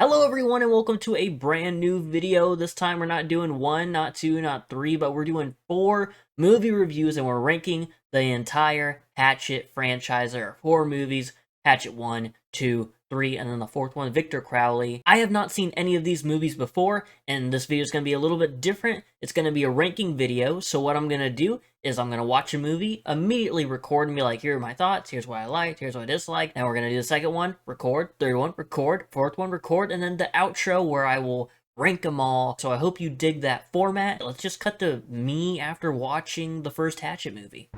Hello everyone and welcome to a brand new video. This time we're not doing one, not two, not three, but we're doing 4 movie reviews and we're ranking the entire Hatchet franchise. There are 4 movies, Hatchet 1, 2, 3, and then the 4th one, Victor Crowley. I have not seen any of these movies before, and this video is going to be a little bit different. It's going to be a ranking video, so what I'm going to do is I'm going to watch a movie, immediately record and be like, here are my thoughts, here's what I liked, here's what I disliked. Now we're going to do the second one, record, third one, record, fourth one, record, and then the outro where I will rank them all. So I hope you dig that format. Let's just cut to me after watching the first Hatchet movie.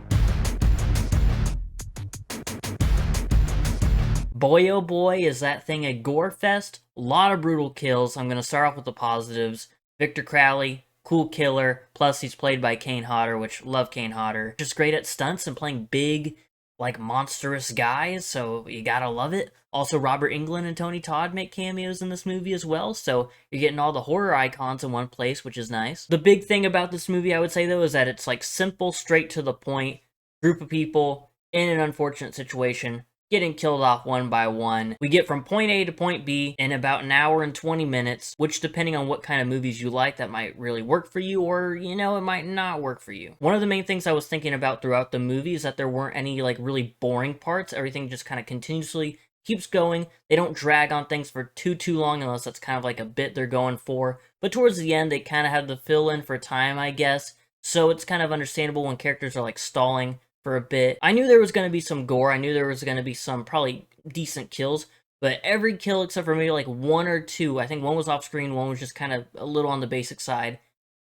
Boy oh boy, is that thing a gore fest. A lot of brutal kills. I'm going to start off with the positives. Victor Crowley, cool killer, plus he's played by Kane Hodder, which love Kane Hodder. Just great at stunts and playing big, like, monstrous guys, so you gotta love it. Also, Robert Englund and Tony Todd make cameos in this movie as well, so you're getting all the horror icons in one place, which is nice. The big thing about this movie, I would say, though, is that it's, like, simple, straight to the point, group of people in an unfortunate situation, getting killed off one by one. We get from point A to point B in about an hour and 20 minutes, which depending on what kind of movies you like, that might really work for you, or, you know, it might not work for you. One of the main things I was thinking about throughout the movie is that there weren't any, like, really boring parts. Everything just kind of continuously keeps going. They don't drag on things for too long, unless that's kind of like a bit they're going for. But towards the end, they kind of have to fill in for time, I guess. So it's kind of understandable when characters are, like, stalling for a bit. I knew there was going to be some gore. I knew there was going to be some probably decent kills, but every kill except for maybe like 1 or 2, I think one was off screen, one was just kind of a little on the basic side.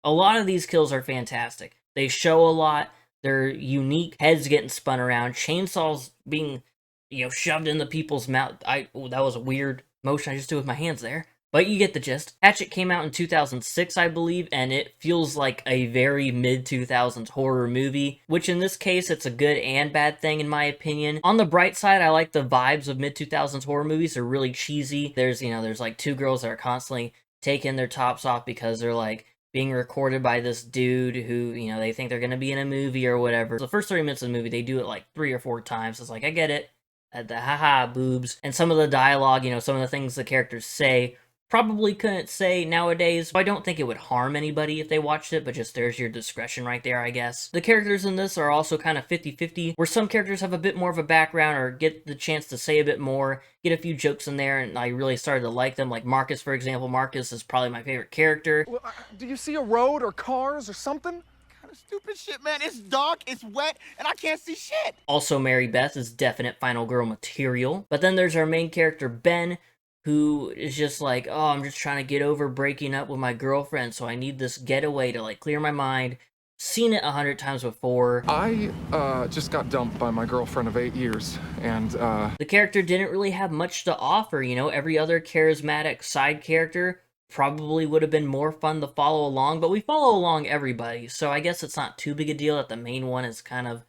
A lot of these kills are fantastic. They show a lot. They're unique. Heads getting spun around, chainsaws being, you know, shoved into people's mouth. That was a weird motion I just did with my hands there. But you get the gist. Hatchet came out in 2006, I believe, and it feels like a very mid-2000s horror movie, which in this case, it's a good and bad thing in my opinion. On the bright side, I like the vibes of mid-2000s horror movies. They're really cheesy. There's like 2 girls that are constantly taking their tops off because they're like being recorded by this dude who, you know, they think they're gonna be in a movie or whatever. The first 30 minutes of the movie, they do it like 3 or 4 times. It's like, I get it. The haha boobs. And some of the dialogue, you know, some of the things the characters say probably couldn't say nowadays. I don't think it would harm anybody if they watched it, but just there's your discretion right there, I guess. The characters in this are also kind of 50-50, where some characters have a bit more of a background or get the chance to say a bit more, get a few jokes in there, and I really started to like them. Like Marcus, for example. Marcus is probably my favorite character. Well, do you see a road or cars or something? Kind of stupid shit, man. It's dark, it's wet, and I can't see shit. Also, Mary Beth is definite final girl material. But then there's our main character, Ben, who is just like, oh, I'm just trying to get over breaking up with my girlfriend, so I need this getaway to, like, clear my mind. Seen it 100 times before. I just got dumped by my girlfriend of 8 years, and the character didn't really have much to offer, you know? Every other charismatic side character probably would have been more fun to follow along, but we follow along everybody, so I guess it's not too big a deal that the main one is kind of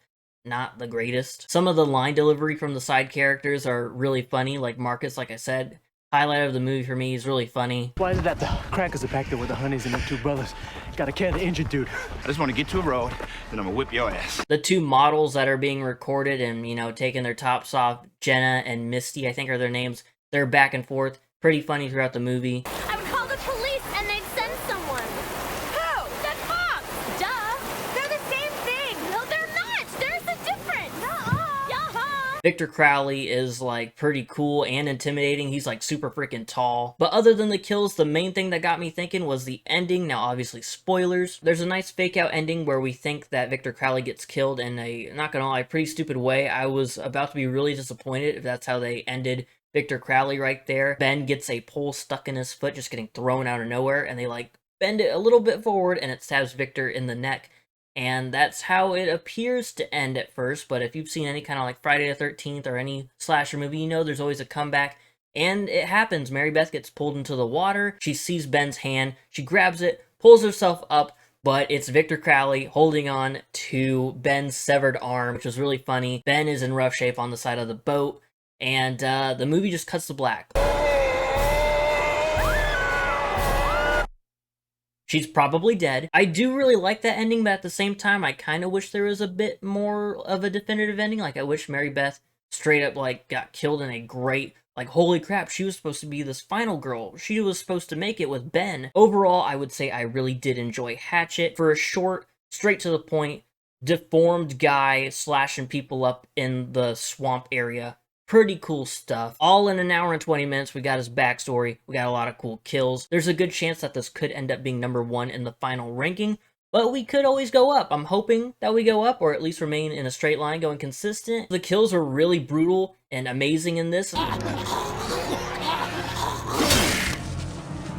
not the greatest. Some of the line delivery from the side characters are really funny, like Marcus, like I said. Highlight of the movie for me is really funny. Why is it that the crackers are back there with the honeys and the 2 brothers? Gotta carry the injured dude. I just want to get to a road, then I'm gonna whip your ass. The 2 models that are being recorded and, you know, taking their tops off, Jenna and Misty, I think are their names. They're back and forth. Pretty funny throughout the movie. I would call the police and they'd send someone. Who? That fox! Duh! They're the same thing! No, they're not! There's a difference! Nuh-uh! Yaha! Victor Crowley is, like, pretty cool and intimidating. He's, like, super freaking tall. But other than the kills, the main thing that got me thinking was the ending. Now, obviously, spoilers. There's a nice fake-out ending where we think that Victor Crowley gets killed in a, not gonna lie, pretty stupid way. I was about to be really disappointed if that's how they ended Victor Crowley right there. Ben gets a pole stuck in his foot, just getting thrown out of nowhere, and they, like, bend it a little bit forward, and it stabs Victor in the neck. And that's how it appears to end at first, but if you've seen any kind of like Friday the 13th or any slasher movie, you know there's always a comeback, and it happens. Mary Beth gets pulled into the water, she sees Ben's hand, she grabs it, pulls herself up, but it's Victor Crowley holding on to Ben's severed arm, which was really funny. Ben is in rough shape on the side of the boat, and the movie just cuts to black. She's probably dead. I do really like that ending, but at the same time, I kind of wish there was a bit more of a definitive ending. Like, I wish Mary Beth straight up, like, got killed in a great, Like, holy crap, she was supposed to be this final girl. She was supposed to make it with Ben. Overall, I would say I really did enjoy Hatchet. For a short, straight to the point, deformed guy slashing people up in the swamp area. Pretty cool stuff. All in an hour and 20 minutes, we got his backstory. We got a lot of cool kills. There's a good chance that this could end up being number 1 in the final ranking, but we could always go up. I'm hoping that we go up, or at least remain in a straight line, going consistent. The kills are really brutal and amazing in this.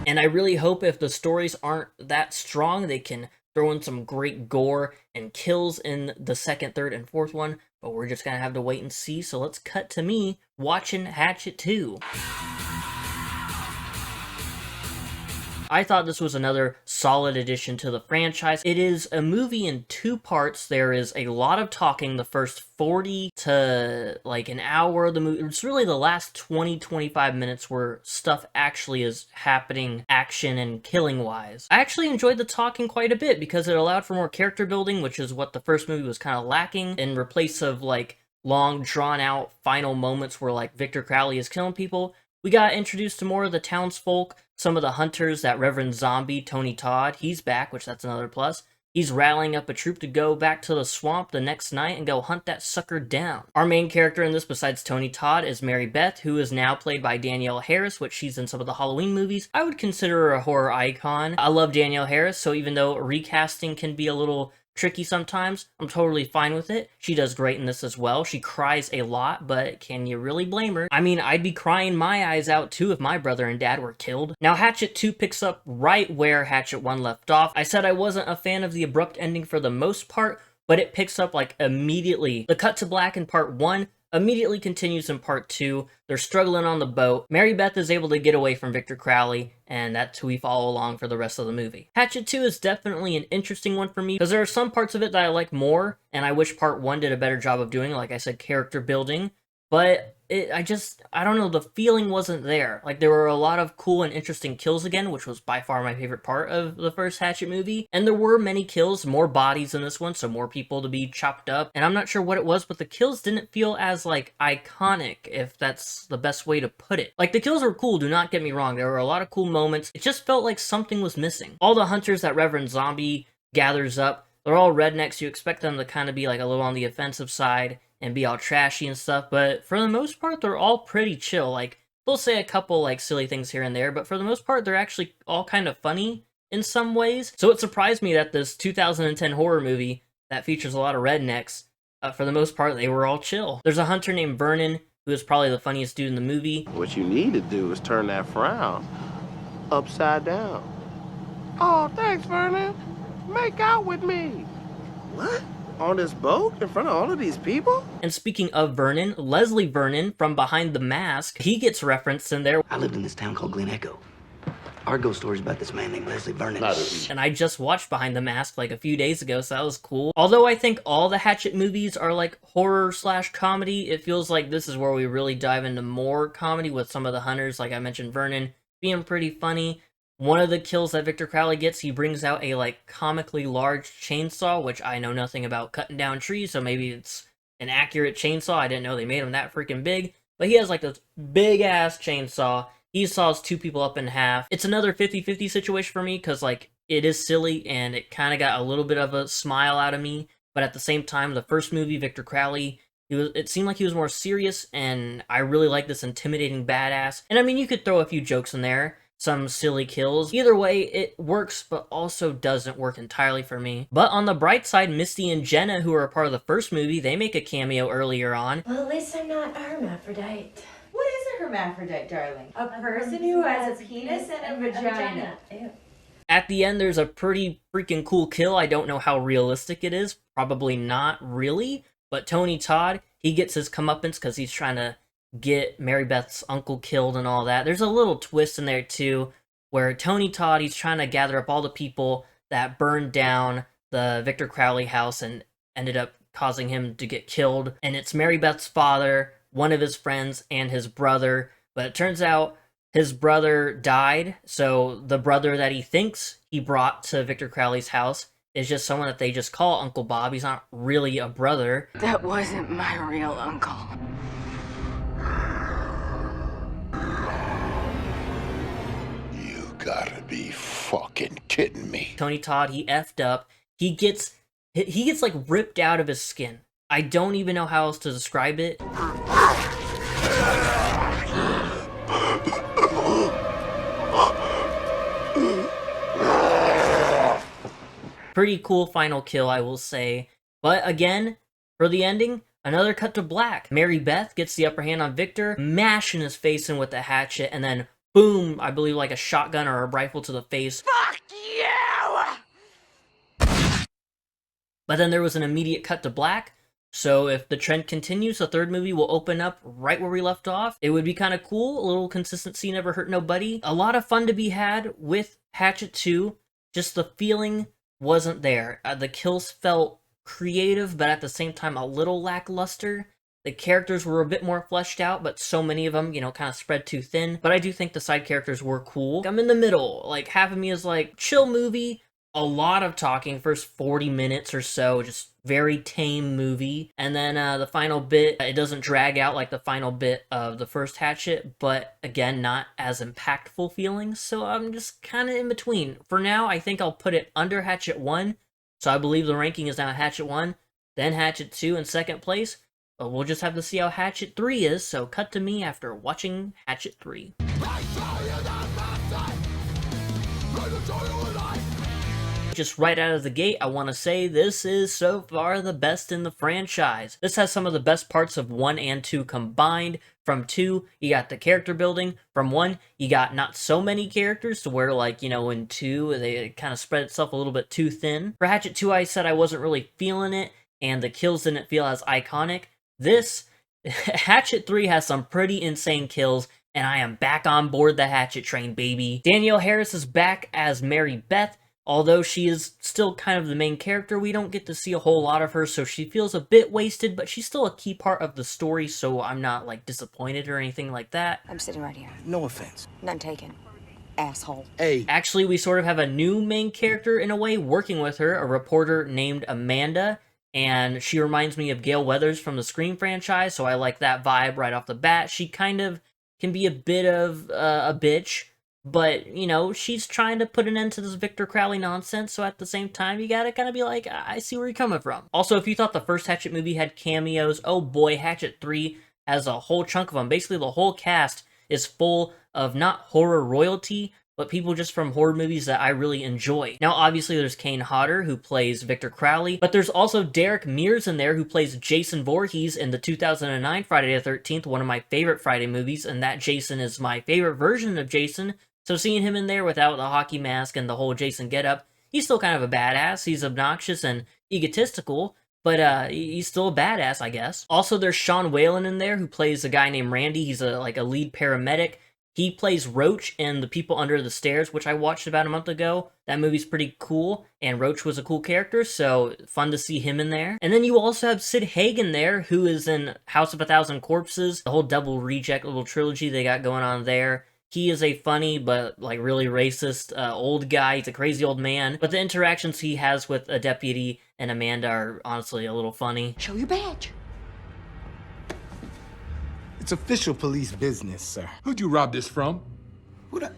And I really hope if the stories aren't that strong, they can throw in some great gore and kills in the second, third, and fourth one, but we're just gonna have to wait and see. So let's cut to me watching Hatchet 2. I thought this was another solid addition to the franchise. It is a movie in 2 parts. There is a lot of talking the first 40 to like an hour of the movie. It's really the last 20-25 minutes where stuff actually is happening, action and killing wise. I actually enjoyed the talking quite a bit because it allowed for more character building, which is what the first movie was kind of lacking, in replace of like long drawn out final moments where like Victor Crowley is killing people. We got introduced to more of the townsfolk, some of the hunters, that Reverend Zombie, Tony Todd, he's back, which that's another plus. He's rallying up a troop to go back to the swamp the next night and go hunt that sucker down. Our main character in this, besides Tony Todd, is Mary Beth, who is now played by Danielle Harris, which she's in some of the Halloween movies. I would consider her a horror icon. I love Danielle Harris, so even though recasting can be a little tricky sometimes, I'm totally fine with it. She does great in this as well. She cries a lot, but can you really blame her? I mean, I'd be crying my eyes out too if my brother and dad were killed. Now, Hatchet 2 picks up right where Hatchet 1 left off. I said I wasn't a fan of the abrupt ending for the most part, but it picks up like immediately. The cut to black in part 1 immediately continues in part 2. They're struggling on the boat. Mary Beth is able to get away from Victor Crowley, and that's who we follow along for the rest of the movie. Hatchet 2 is definitely an interesting one for me, because there are some parts of it that I like more, and I wish part 1 did a better job of doing, like I said, character building, but I don't know, the feeling wasn't there. Like, there were a lot of cool and interesting kills again, which was by far my favorite part of the first Hatchet movie. And there were many kills, more bodies in this one, so more people to be chopped up. And I'm not sure what it was, but the kills didn't feel as, like, iconic, if that's the best way to put it. Like, the kills were cool, do not get me wrong. There were a lot of cool moments. It just felt like something was missing. All the hunters that Reverend Zombie gathers up, they're all rednecks. You expect them to kind of be, like, a little on the offensive side and be all trashy and stuff, but for the most part, they're all pretty chill. Like, they'll say a couple, like, silly things here and there, but for the most part, they're actually all kind of funny in some ways. So it surprised me that this 2010 horror movie that features a lot of rednecks, for the most part, they were all chill. There's a hunter named Vernon, who is probably the funniest dude in the movie. What you need to do is turn that frown upside down. Oh, thanks, Vernon. Make out with me. What? On this boat in front of all of these people? And speaking of Vernon, Leslie Vernon from Behind the Mask, he gets referenced in there. I lived in this town called Glen Echo. Our ghost story's about this man named Leslie Vernon. And I just watched Behind the Mask like a few days ago, so that was cool. Although I think all the Hatchet movies are like horror/comedy, it feels like this is where we really dive into more comedy with some of the hunters, like I mentioned, Vernon being pretty funny. One of the kills that Victor Crowley gets, he brings out a, like, comically large chainsaw, which I know nothing about cutting down trees, so maybe it's an accurate chainsaw. I didn't know they made them that freaking big. But he has, like, this big-ass chainsaw. He saws 2 people up in half. It's another 50-50 situation for me, because, like, it is silly, and it kind of got a little bit of a smile out of me. But at the same time, the first movie, Victor Crowley, it seemed like he was more serious, and I really like this intimidating badass. And, I mean, you could throw a few jokes in there. Some silly kills. Either way, it works, but also doesn't work entirely for me. But on the bright side, Misty and Jenna, who are a part of the first movie, they make a cameo earlier on. Well, at least I'm not a hermaphrodite. What is a hermaphrodite, darling? A person who has a penis and a vagina. Ew. At the end, there's a pretty freaking cool kill. I don't know how realistic it is. Probably not really. But Tony Todd, he gets his comeuppance because he's trying to get Mary Beth's uncle killed and all that. There's a little twist in there too, where Tony Todd, he's trying to gather up all the people that burned down the Victor Crowley house and ended up causing him to get killed. And it's Mary Beth's father, one of his friends, and his brother. But it turns out his brother died, so the brother that he thinks he brought to Victor Crowley's house is just someone that they just call Uncle Bob. He's not really a brother. That wasn't my real uncle. gotta be fucking kidding me. Tony Todd, he effed up. He gets like ripped out of his skin. I don't even know how else to describe it. Pretty cool final kill, I will say. But again, for the ending, another cut to black. Mary Beth gets the upper hand on Victor, mashing his face in with the hatchet, and then boom, I believe like a shotgun or a rifle to the face. Fuck you! But then there was an immediate cut to black. So if the trend continues, the third movie will open up right where we left off. It would be kind of cool. A little consistency never hurt nobody. A lot of fun to be had with Hatchet 2. Just the feeling wasn't there. The kills felt creative, but at the same time a little lackluster. The characters were a bit more fleshed out, but so many of them, you know, kind of spread too thin. But I do think the side characters were cool. I'm in the middle. Like, half of me is like, chill movie, a lot of talking, first 40 minutes or so, just very tame movie. And then the final bit, it doesn't drag out like the final bit of the first Hatchet, but again, not as impactful feelings. So I'm just kind of in between. For now, I think I'll put it under Hatchet 1. So I believe the ranking is now Hatchet 1, then Hatchet 2 in second place. But we'll just have to see how Hatchet 3 is, so cut to me after watching Hatchet 3. Just right out of the gate, I want to say this is so far the best in the franchise. This has some of the best parts of 1 and 2 combined. From 2, you got the character building. From 1, you got not so many characters to where, like, you know, in 2, they kind of spread itself a little bit too thin. For Hatchet 2, I said I wasn't really feeling it, and the kills didn't feel as iconic. This, Hatchet 3 has some pretty insane kills, and I am back on board the Hatchet train, baby. Danielle Harris is back as Mary Beth. Although she is still kind of the main character, we don't get to see a whole lot of her, so she feels a bit wasted, but she's still a key part of the story, so I'm not, like, disappointed or anything like that. I'm sitting right here. No offense. None taken. Asshole. Hey. Actually, we sort of have a new main character, in a way, working with her, a reporter named Amanda, and she reminds me of Gale Weathers from the Scream franchise, so I like that vibe right off the bat. She kind of can be a bit of a bitch, but, you know, she's trying to put an end to this Victor Crowley nonsense, so at the same time, you gotta kind of be like, I see where you're coming from. Also, if you thought the first Hatchet movie had cameos, oh boy, Hatchet 3 has a whole chunk of them. Basically, the whole cast is full of not horror royalty, but people just from horror movies that I really enjoy. Now, obviously, there's Kane Hodder, who plays Victor Crowley, but there's also Derek Mears in there, who plays Jason Voorhees in the 2009 Friday the 13th, one of my favorite Friday movies, and that Jason is my favorite version of Jason. So seeing him in there without the hockey mask and the whole Jason getup, he's still kind of a badass. He's obnoxious and egotistical, but he's still a badass, I guess. Also, there's Sean Whalen in there, who plays a guy named Randy. He's a lead paramedic. He plays Roach in The People Under the Stairs, which I watched about a month ago. That movie's pretty cool, and Roach was a cool character, so fun to see him in there. And then you also have Sid Hagen there, who is in House of a Thousand Corpses, the whole double reject little trilogy they got going on there. He is a funny, but, like, really racist old guy. He's a crazy old man. But the interactions he has with a deputy and Amanda are honestly a little funny. Show your badge. It's official police business, sir. Who'd you rob this from? You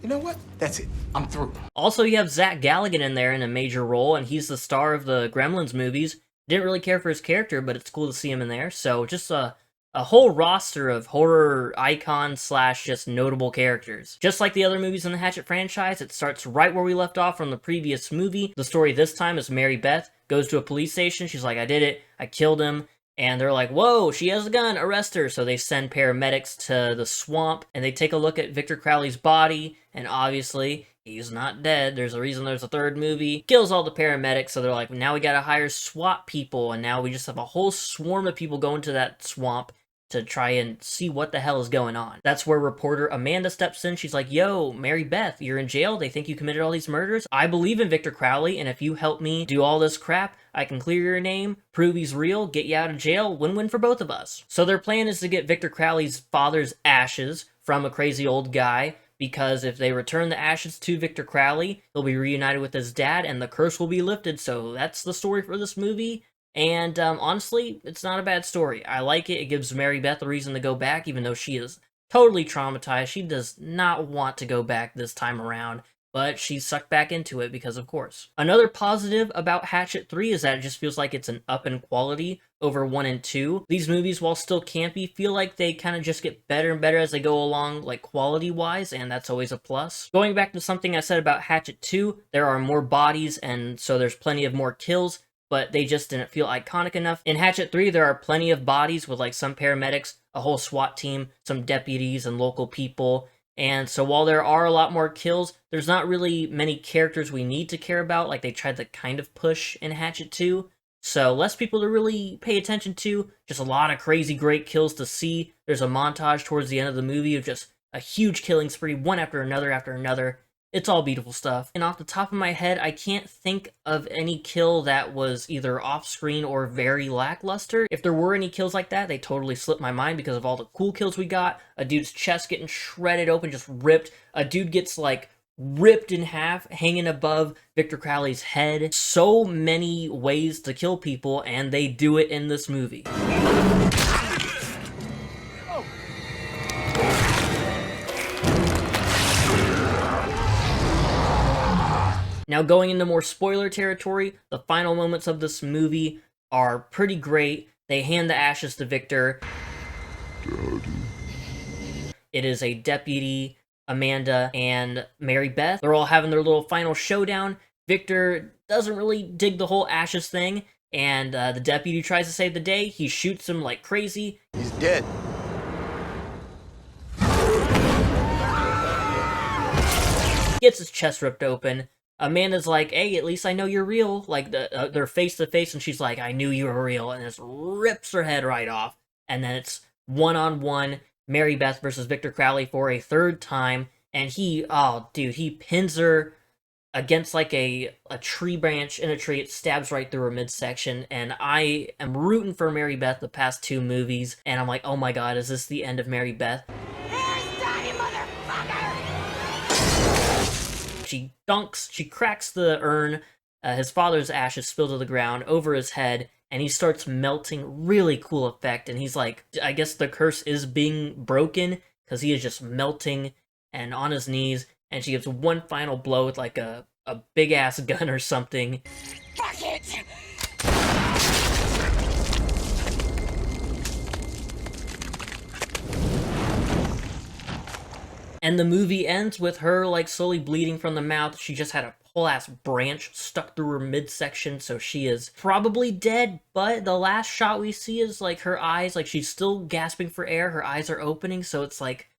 know what? That's it. I'm through. Also, you have Zach Galligan in there in a major role, and he's the star of the Gremlins movies. Didn't really care for his character, but it's cool to see him in there. So, just a whole roster of horror icons slash just notable characters. Just like the other movies in the Hatchet franchise, it starts right where we left off from the previous movie. The story this time is Mary Beth goes to a police station. She's like, I did it. I killed him. And they're like, whoa, she has a gun, arrest her. So they send paramedics to the swamp, and they take a look at Victor Crowley's body, and obviously, he's not dead. There's a reason there's a third movie. Kills all the paramedics, so they're like, now we gotta hire SWAT people, and now we just have a whole swarm of people going to that swamp to try and see what the hell is going on. That's where reporter Amanda steps in. She's like, yo, Mary Beth, you're in jail. They think you committed all these murders. I believe in Victor Crowley, and if you help me do all this crap, I can clear your name, prove he's real, get you out of jail, win-win for both of us. So their plan is to get Victor Crowley's father's ashes from a crazy old guy, because if they return the ashes to Victor Crowley, he'll be reunited with his dad, and the curse will be lifted. So that's the story for this movie. And honestly, it's not a bad story. I like it. It gives Mary Beth a reason to go back, even though she is totally traumatized. She does not want to go back this time around, but she's sucked back into it because of course. Another positive about Hatchet 3 is that it just feels like it's an up in quality over 1 and 2. These movies, while still campy, feel like they kind of just get better and better as they go along, like quality-wise, and that's always a plus. Going back to something I said about Hatchet 2, there are more bodies, and so there's plenty of more kills, but they just didn't feel iconic enough. In Hatchet 3, there are plenty of bodies with like some paramedics, a whole SWAT team, some deputies, and local people. And so while there are a lot more kills, there's not really many characters we need to care about, like they tried to kind of push in Hatchet 2. So less people to really pay attention to, just a lot of crazy great kills to see. There's a montage towards the end of the movie of just a huge killing spree, one after another. It's all beautiful stuff. And off the top of my head, I can't think of any kill that was either off-screen or very lackluster. If there were any kills like that, they totally slipped my mind because of all the cool kills we got. A dude's chest getting shredded open, just ripped. A dude gets, like, ripped in half, hanging above Victor Crowley's head. So many ways to kill people, and they do it in this movie. Now going into more spoiler territory, the final moments of this movie are pretty great. They hand the ashes to Victor. It is a deputy, Amanda, and Mary Beth. They're all having their little final showdown. Victor doesn't really dig the whole ashes thing, and the deputy tries to save the day. He shoots him like crazy. He's dead. Gets his chest ripped open. Amanda's like, hey, at least I know you're real. Like, they're face to face, and she's like, I knew you were real, and just rips her head right off. And then it's one-on-one, Mary Beth versus Victor Crowley for a third time, and he pins her against like a tree branch in a tree. It stabs right through her midsection, and I am rooting for Mary Beth the past 2 movies, and I'm like, oh my god, is this the end of Mary Beth? She dunks, she cracks the urn, his father's ashes spill to the ground over his head, and he starts melting. Really cool effect, and he's like, I guess the curse is being broken, because he is just melting and on his knees, and she gives one final blow with like a big-ass gun or something. Fuck it! And the movie ends with her, like, slowly bleeding from the mouth. She just had a whole-ass branch stuck through her midsection, so she is probably dead, but the last shot we see is, like, her eyes, like, she's still gasping for air, her eyes are opening, so it's like,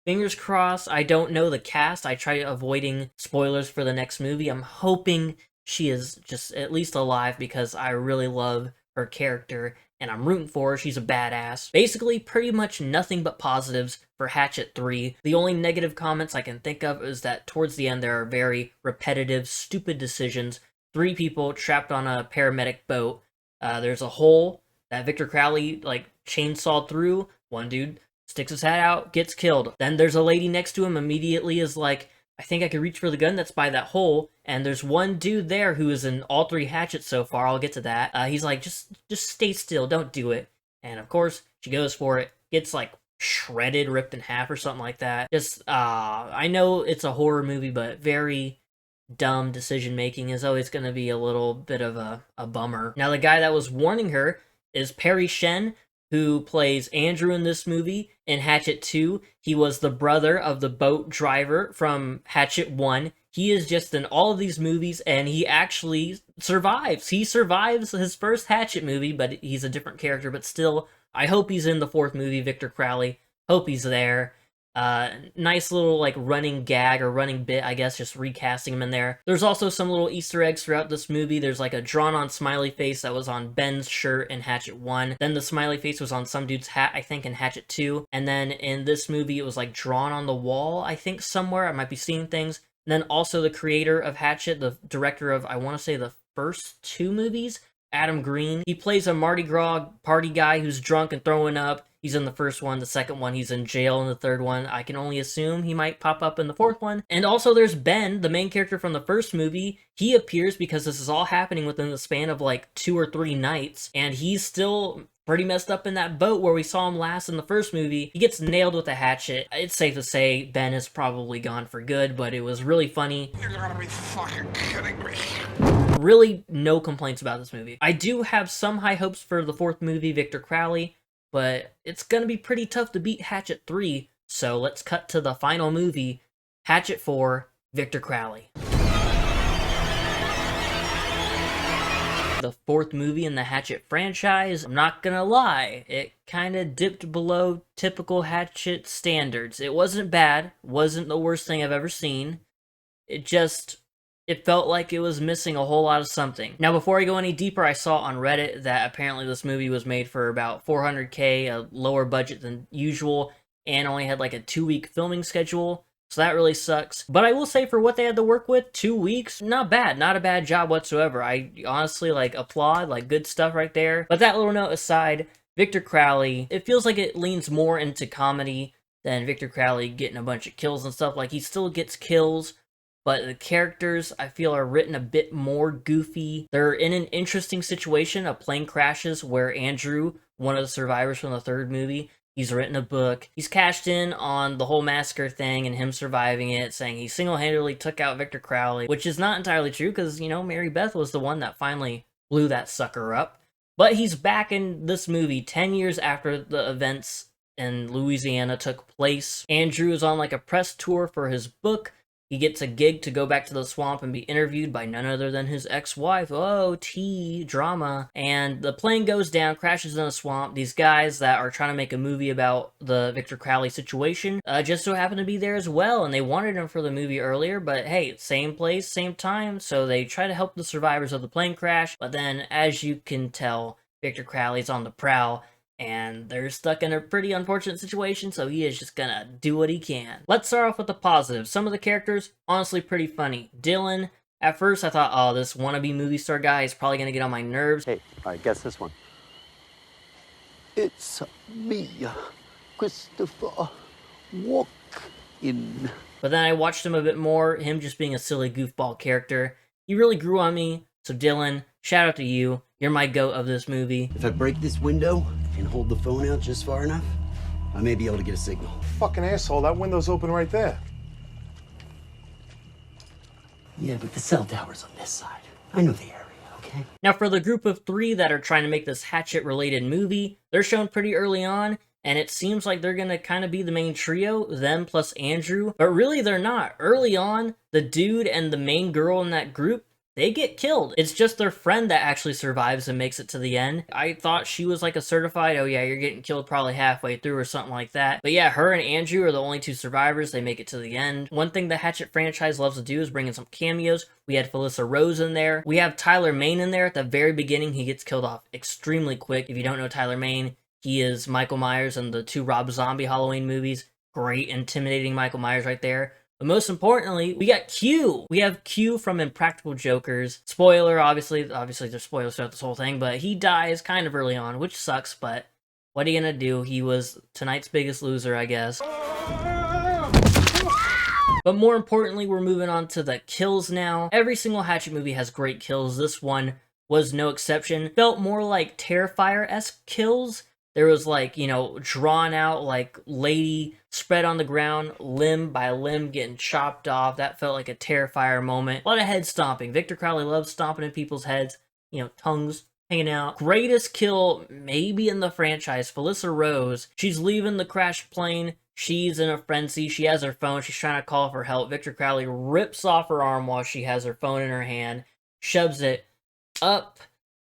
fingers crossed. I don't know the cast. I try avoiding spoilers for the next movie. I'm hoping she is just at least alive, because I really love her character, and I'm rooting for her. She's a badass. Basically, pretty much nothing but positives for Hatchet 3. The only negative comments I can think of is that towards the end there are very repetitive, stupid decisions. 3 people trapped on a paramedic boat. There's a hole that Victor Crowley, like, chainsawed through. One dude sticks his head out, gets killed. Then there's a lady next to him, immediately is like, I think I could reach for the gun that's by that hole, and there's one dude there who is in all 3 hatchets so far. I'll get to that. He's like, just stay still, don't do it. And of course, she goes for it, gets like shredded, ripped in half or something like that. Just, I know it's a horror movie, but very dumb decision making is always going to be a little bit of a bummer. Now, the guy that was warning her is Perry Shen, who plays Andrew in this movie. In Hatchet 2, he was the brother of the boat driver from Hatchet 1. He is just in all of these movies, and he actually survives. He survives his first Hatchet movie, but he's a different character, but still, I hope he's in the 4th movie, Victor Crowley. Hope he's there. Nice little, like, running gag or running bit, I guess, just recasting him in there. There's also some little Easter eggs throughout this movie. There's, like, a drawn-on smiley face that was on Ben's shirt in Hatchet 1. Then the smiley face was on some dude's hat, I think, in Hatchet 2. And then in this movie, it was, like, drawn on the wall, I think, somewhere. I might be seeing things. And then also the creator of Hatchet, the director of, I want to say, the first 2 movies, Adam Green. He plays a Mardi Gras party guy who's drunk and throwing up. He's in the first one. The second one, he's in jail in the third one. I can only assume he might pop up in the 4th one. And also there's Ben, the main character from the first movie. He appears because this is all happening within the span of like 2 or 3 nights. And he's still pretty messed up in that boat where we saw him last in the first movie. He gets nailed with a hatchet. It's safe to say Ben is probably gone for good, but it was really funny. You gotta be fucking kidding me. Really no complaints about this movie. I do have some high hopes for the fourth movie, Victor Crowley, but it's gonna be pretty tough to beat Hatchet 3, so let's cut to the final movie, Hatchet 4, Victor Crowley. The fourth movie in the Hatchet franchise, I'm not gonna lie, it kinda dipped below typical Hatchet standards. It wasn't bad, wasn't the worst thing I've ever seen. It felt like it was missing a whole lot of something. Now, before I go any deeper, I saw on Reddit that apparently this movie was made for about $400K, a lower budget than usual, and only had like a 2-week filming schedule. So that really sucks. But I will say, for what they had to work with, 2 weeks, not bad. Not a bad job whatsoever. I honestly, applaud, good stuff right there. But that little note aside, Victor Crowley, it feels like it leans more into comedy than Victor Crowley getting a bunch of kills and stuff. He still gets kills, but the characters, I feel, are written a bit more goofy. They're in an interesting situation. A plane crashes where Andrew, one of the survivors from the third movie, he's written a book. He's cashed in on the whole massacre thing and him surviving it, saying he single-handedly took out Victor Crowley, which is not entirely true because, Mary Beth was the one that finally blew that sucker up. But he's back in this movie 10 years after the events in Louisiana took place. Andrew is on a press tour for his book. He gets a gig to go back to the swamp and be interviewed by none other than his ex-wife. Oh, drama. And the plane goes down, crashes in a swamp. These guys that are trying to make a movie about the Victor Crowley situation just so happen to be there as well. And they wanted him for the movie earlier, but hey, same place, same time. So they try to help the survivors of the plane crash. But then, as you can tell, Victor Crowley's on the prowl, and they're stuck in a pretty unfortunate situation, so he is just gonna do what he can. Let's start off with the positives. Some of the characters, honestly pretty funny. Dylan, at first I thought, oh, this wannabe movie star guy is probably gonna get on my nerves. Hey, all right, guess this one. It's me, Christopher Walken. But then I watched him a bit more, him just being a silly goofball character. He really grew on me, so Dylan, shout out to you. You're my goat of this movie. If I break this window and hold the phone out just far enough, I may be able to get a signal. Fucking asshole, that window's open right there. Yeah, but the cell tower's on this side. I know the area, okay? Now, for the group of 3 that are trying to make this Hatchet-related movie, they're shown pretty early on, and it seems like they're gonna kind of be the main trio, them plus Andrew, but really they're not. Early on, the dude and the main girl in that group, they get killed. It's just their friend that actually survives and makes it to the end. I thought she was a certified, oh yeah, you're getting killed probably halfway through or something like that. But yeah, her and Andrew are the only 2 survivors. They make it to the end. One thing the Hatchet franchise loves to do is bring in some cameos. We had Felissa Rose in there. We have Tyler Mane in there at the very beginning. He gets killed off extremely quick. If you don't know Tyler Mane, he is Michael Myers in the 2 Rob Zombie Halloween movies. Great, intimidating Michael Myers right there. But most importantly, we got Q. We have Q from Impractical Jokers. Spoiler, obviously there's spoilers throughout this whole thing, but he dies kind of early on, which sucks, but what are you gonna do? He was tonight's biggest loser, I guess. But more importantly, we're moving on to the kills now. Every single Hatchet movie has great kills. This one was no exception. Felt more like Terrifier-esque kills. There was drawn out, lady spread on the ground, limb by limb getting chopped off. That felt like a Terrifier moment. A lot of head stomping. Victor Crowley loves stomping in people's heads. Tongues hanging out. Greatest kill maybe in the franchise, Felissa Rose. She's leaving the crashed plane. She's in a frenzy. She has her phone. She's trying to call for help. Victor Crowley rips off her arm while she has her phone in her hand, shoves it up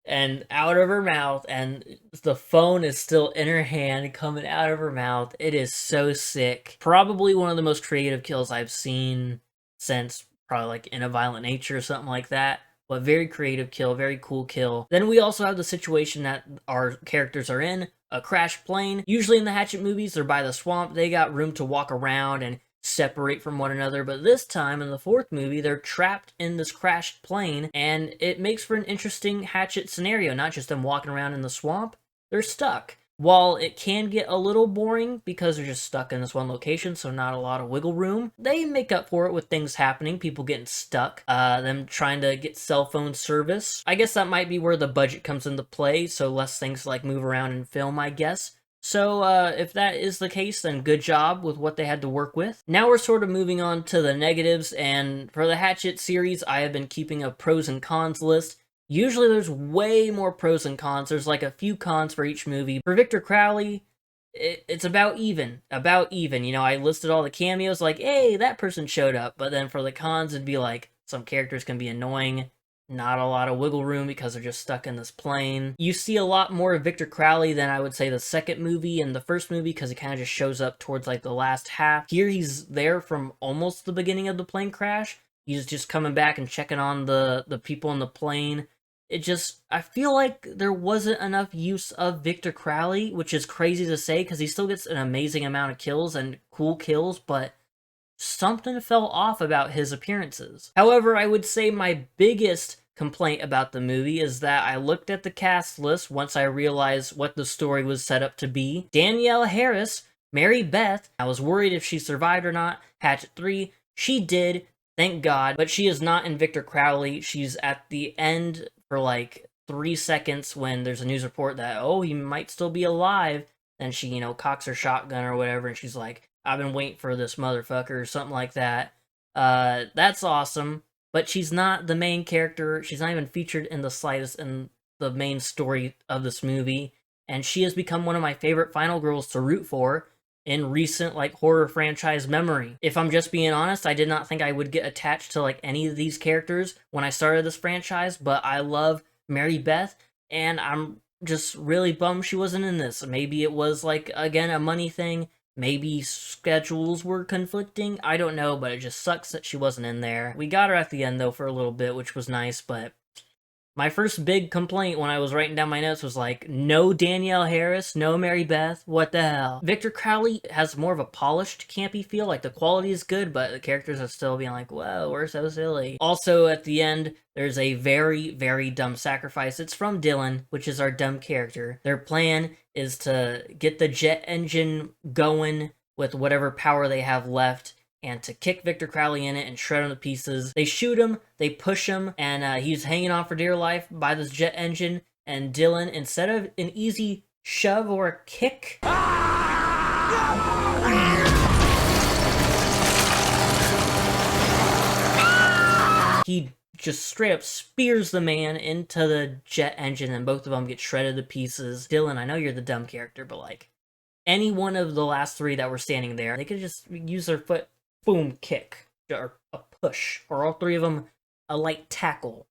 and out of her mouth, and the phone is still in her hand, coming out of her mouth. It is so sick. Probably one of the most creative kills I've seen since probably In a Violent Nature or something like that. But very creative kill, very cool kill. Then we also have the situation that our characters are in, a crashed plane. Usually in the Hatchet movies, they're by the swamp. They got room to walk around and separate from one another, but this time in the fourth movie they're trapped in this crashed plane, and it makes for an interesting Hatchet scenario. Not just them walking around in the swamp, they're stuck. While it can get a little boring because they're just stuck in this one location, so not a lot of wiggle room, they make up for it with things happening, people getting stuck, them trying to get cell phone service. I guess that might be where the budget comes into play, so less things like move around and film, I guess. So, if that is the case, then good job with what they had to work with. Now we're sort of moving on to the negatives, and for the Hatchet series, I have been keeping a pros and cons list. Usually there's way more pros and cons. There's like a few cons for each movie. For Victor Crowley, it's about even. You know, I listed all the cameos like, hey, that person showed up. But then for the cons, it'd be like, some characters can be annoying. Not a lot of wiggle room because they're just stuck in this plane. You see a lot more of Victor Crowley than I would say the second movie and the first movie because he kind of just shows up towards like the last half. Here he's there from almost the beginning of the plane crash. He's just coming back and checking on the people in the plane. I feel like there wasn't enough use of Victor Crowley, which is crazy to say because he still gets an amazing amount of kills and cool kills, but something fell off about his appearances. However, I would say my biggest complaint about the movie is that I looked at the cast list once I realized what the story was set up to be. Danielle Harris, Mary Beth, I was worried if she survived or not. Hatchet 3, she did, thank God, but she is not in Victor Crowley. She's at the end for like 3 seconds when there's a news report that, oh, he might still be alive. Then she, you know, cocks her shotgun or whatever, and she's like, I've been waiting for this motherfucker, or something like that. That's awesome, but she's not the main character. She's not even featured in the slightest in the main story of this movie, and she has become one of my favorite final girls to root for in recent, like, horror franchise memory. If I'm just being honest, I did not think I would get attached to, like, any of these characters when I started this franchise, but I love Mary Beth, and I'm just really bummed she wasn't in this. Maybe it was, like, again, a money thing. Maybe schedules were conflicting. I don't know, but it just sucks that she wasn't in there. We got her at the end, though, for a little bit, which was nice, but my first big complaint when I was writing down my notes was like, no Danielle Harris, no Mary Beth, what the hell? Victor Crowley has more of a polished, campy feel, like the quality is good, but the characters are still being like, whoa, we're so silly. Also, at the end, there's a very, very dumb sacrifice. It's from Dylan, which is our dumb character. Their plan is to get the jet engine going with whatever power they have left, and to kick Victor Crowley in it and shred him to pieces. They shoot him, they push him, and he's hanging on for dear life by this jet engine, and Dylan, instead of an easy shove or a kick, he just straight up spears the man into the jet engine, and both of them get shredded to pieces. Dylan, I know you're the dumb character, but like, any one of the last three that were standing there, they could just use their foot, boom, kick, or a push, or all three of them, a light tackle.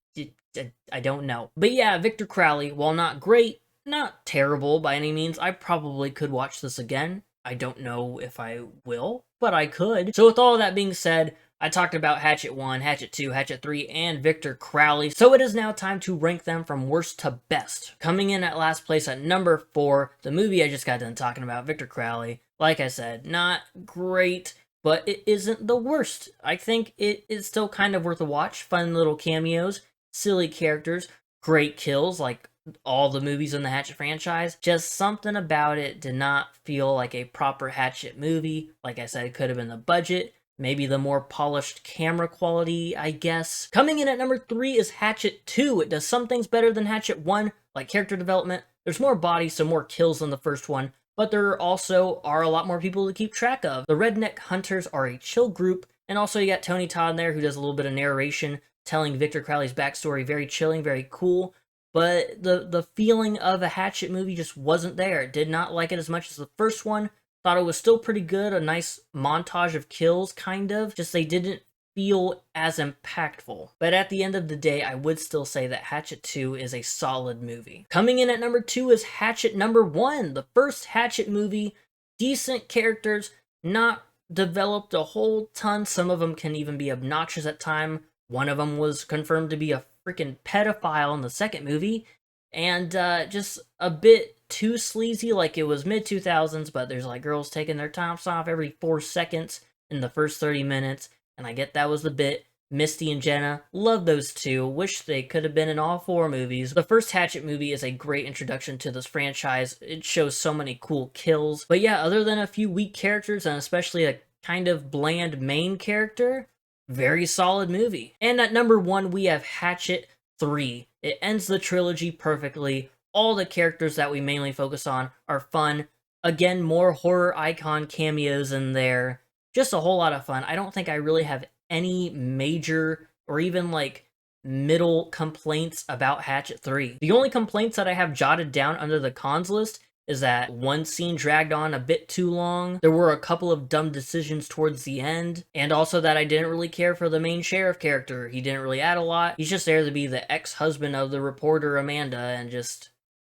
I don't know. But yeah, Victor Crowley, while not great, not terrible by any means, I probably could watch this again. I don't know if I will, but I could. So with all that being said, I talked about Hatchet 1, Hatchet 2, Hatchet 3, and Victor Crowley, so it is now time to rank them from worst to best. Coming in at last place at number 4, the movie I just got done talking about, Victor Crowley. Like I said, not great, but it isn't the worst. I think it is still kind of worth a watch. Fun little cameos, silly characters, great kills, like all the movies in the Hatchet franchise. Just something about it did not feel like a proper Hatchet movie. Like I said, it could have been the budget, maybe the more polished camera quality, I guess. Coming in at number 3 is Hatchet 2. It does some things better than Hatchet 1, like character development. There's more bodies, so more kills than the first one, but there also are a lot more people to keep track of. The Redneck Hunters are a chill group, and also you got Tony Todd in there who does a little bit of narration, telling Victor Crowley's backstory. Very chilling, very cool, but the feeling of a Hatchet movie just wasn't there. Did not like it as much as the first one. Thought it was still pretty good, a nice montage of kills, kind of. Just they didn't feel as impactful. But at the end of the day, I would still say that Hatchet 2 is a solid movie. Coming in at number 2 is Hatchet number 1, the first Hatchet movie. Decent characters, not developed a whole ton. Some of them can even be obnoxious at time. One of them was confirmed to be a freaking pedophile in the second movie. And just a bit too sleazy, like it was mid-2000s, but there's like girls taking their tops off every 4 seconds in the first 30 minutes, and I get that was the bit, Misty and Jenna, love those two. Wish they could have been in all 4 movies. The first Hatchet movie is a great introduction to this franchise. It shows so many cool kills. But yeah, other than a few weak characters and especially a kind of bland main character, very solid movie. And at number 1, we have Hatchet 3. It ends the trilogy perfectly. All the characters that we mainly focus on are fun. Again, more horror icon cameos in there. Just a whole lot of fun. I don't think I really have any major or even like middle complaints about Hatchet 3. The only complaints that I have jotted down under the cons list is that one scene dragged on a bit too long, there were a couple of dumb decisions towards the end, and also that I didn't really care for the main sheriff character. He didn't really add a lot. He's just there to be the ex-husband of the reporter Amanda, and just,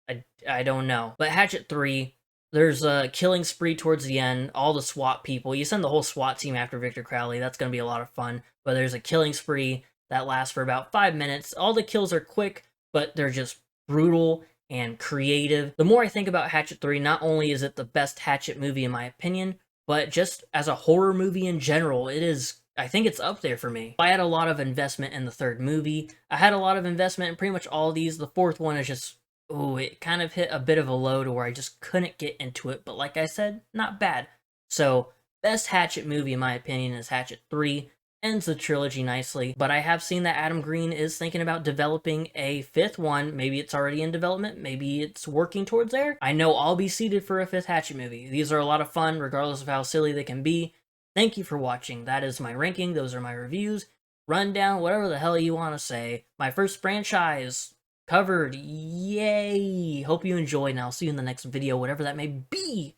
I don't know. But Hatchet 3, there's a killing spree towards the end, all the SWAT people. You send the whole SWAT team after Victor Crowley, that's going to be a lot of fun. But there's a killing spree that lasts for about 5 minutes. All the kills are quick, but they're just brutal and creative. The more I think about Hatchet 3, not only is it the best Hatchet movie in my opinion, but just as a horror movie in general, I think it's up there for me. I had a lot of investment in the 3rd movie. I had a lot of investment in pretty much all of these. The 4th one is just, oh, it kind of hit a bit of a low to where I just couldn't get into it, but like I said, not bad. So, best Hatchet movie in my opinion is Hatchet 3, ends the trilogy nicely, but I have seen that Adam Green is thinking about developing a 5th one. Maybe it's already in development, maybe it's working towards there. I know I'll be seated for a 5th Hatchet movie. These are a lot of fun, regardless of how silly they can be. Thank you for watching. That is my ranking, those are my reviews, rundown, whatever the hell you want to say. My first franchise covered, yay! Hope you enjoyed, and I'll see you in the next video, whatever that may be.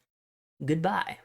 Goodbye.